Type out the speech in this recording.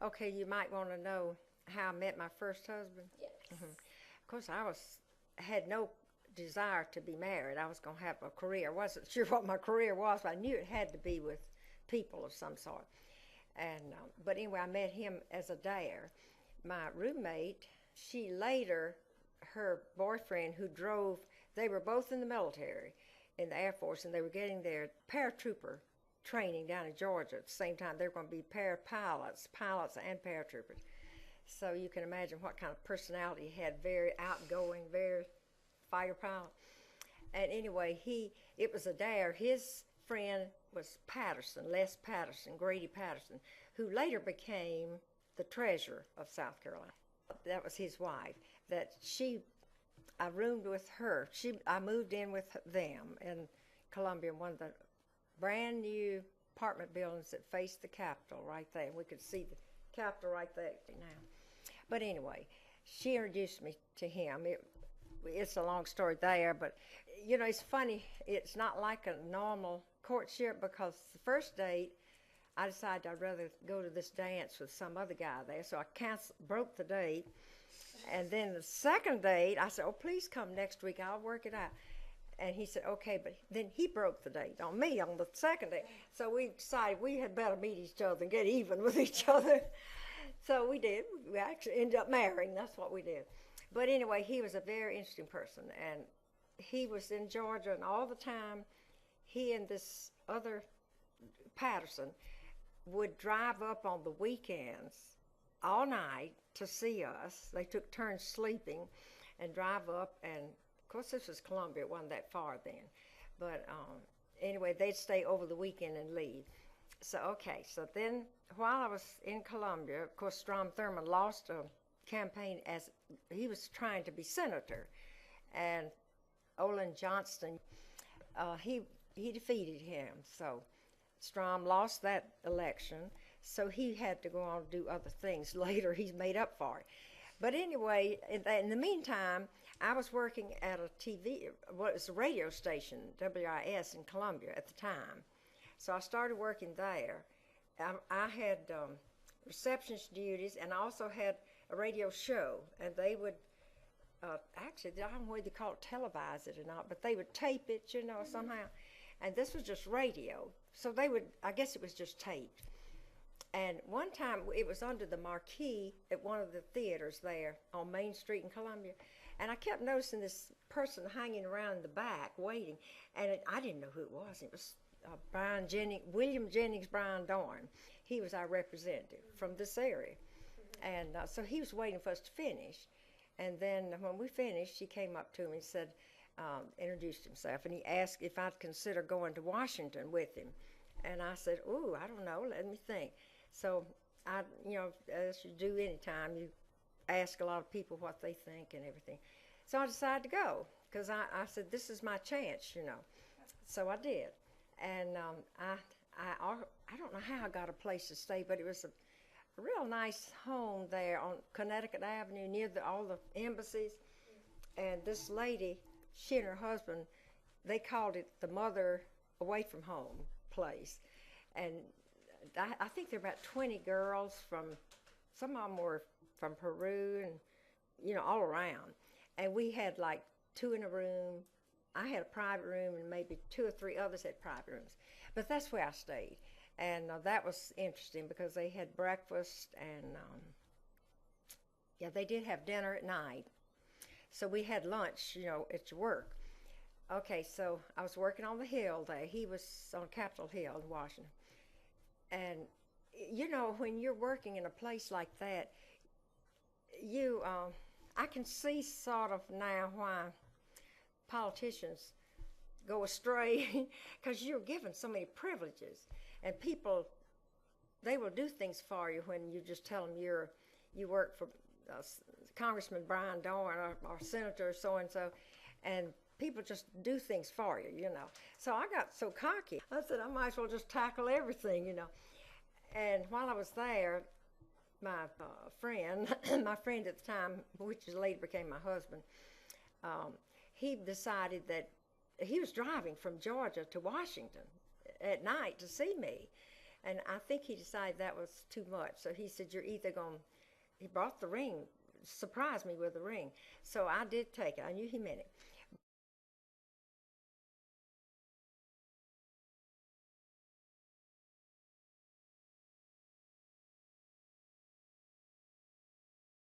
Okay, you might want to know how I met my first husband. Yes. Of course, had no desire to be married. I was going to have a career. I wasn't sure what my career was, but I knew it had to be with people of some sort. And but anyway, I met him as a dare. My roommate, she later, her boyfriend who drove, they were both in the military, in the Air Force, and they were getting their paratrooper training down in Georgia at the same time. They were going to be pilots and paratroopers. So you can imagine what kind of personality he had, very outgoing, very fighter pilot. And anyway, it was a dare. His friend was Les Patterson, Grady Patterson, who later became the treasurer of South Carolina. That was his wife. I roomed with her. I moved in with them in Columbia, one of the brand new apartment buildings that faced the Capitol right there. We could see the Capitol right there now. But anyway, she introduced me to him. It's a long story there, but it's funny. It's not like a normal courtship, because the first date, I decided I'd rather go to this dance with some other guy there, so I broke the date. And then the second date, I said, "Oh, please come next week. I'll work it out." And he said, "Okay," but then he broke the date on me on the second date. So we decided we had better meet each other and get even with each other. So we did. We actually ended up marrying. That's what we did. But anyway, he was a very interesting person, and he was in Georgia, and all the time, he and this other Patterson would drive up on the weekends all night to see us. They took turns sleeping and drive up, and of course this was Columbia. It wasn't that far then. But anyway, they'd stay over the weekend and leave. So then while I was in Columbia, of course Strom Thurmond lost a campaign as he was trying to be senator, and Olin Johnston, he defeated him. So Strom lost that election, so he had to go on and do other things. Later, he's made up for it. But anyway, in the meantime, I was working at it was a radio station, WIS in Columbia at the time. So I started working there. I had receptionist duties, and I also had a radio show, and they would actually, I don't know whether they call it televise it or not, but they would tape it, somehow. And this was just radio. So I guess it was just taped. And one time, it was under the marquee at one of the theaters there on Main Street in Columbia. And I kept noticing this person hanging around in the back waiting. And I didn't know who it was. It was William Jennings Bryan Dorn. He was our representative from this area. And so he was waiting for us to finish. And then when we finished, he came up to me and said, introduced himself, and he asked if I'd consider going to Washington with him. And I said, "Ooh, I don't know, let me think." So as you do any time, you ask a lot of people what they think and everything. So I decided to go, because I said, this is my chance, So I did. And I don't know how I got a place to stay, but it was a real nice home there on Connecticut Avenue near all the embassies. And this lady, she and her husband, they called it the Mother Away from Home place. And I think there were about 20 girls some of them were from Peru and, all around. And we had like 2 in a room. I had a private room, and maybe 2 or 3 others had private rooms. But that's where I stayed. And that was interesting, because they had breakfast, and they did have dinner at night. So we had lunch, at your work. Okay, so I was working on the Hill there. He was on Capitol Hill in Washington. And, when you're working in a place like that, I can see sort of now why politicians go astray, because you're given so many privileges. And people, they will do things for you when you just tell them you work for Congressman Brian Dorn or Senator so-and-so, and people just do things for you, So I got so cocky. I said, I might as well just tackle everything, And while I was there, my friend at the time, which later became my husband, he decided that he was driving from Georgia to Washington at night to see me. And I think he decided that was too much. So he said, you're either going, he brought the ring, surprised me with the ring. So I did take it. I knew he meant it.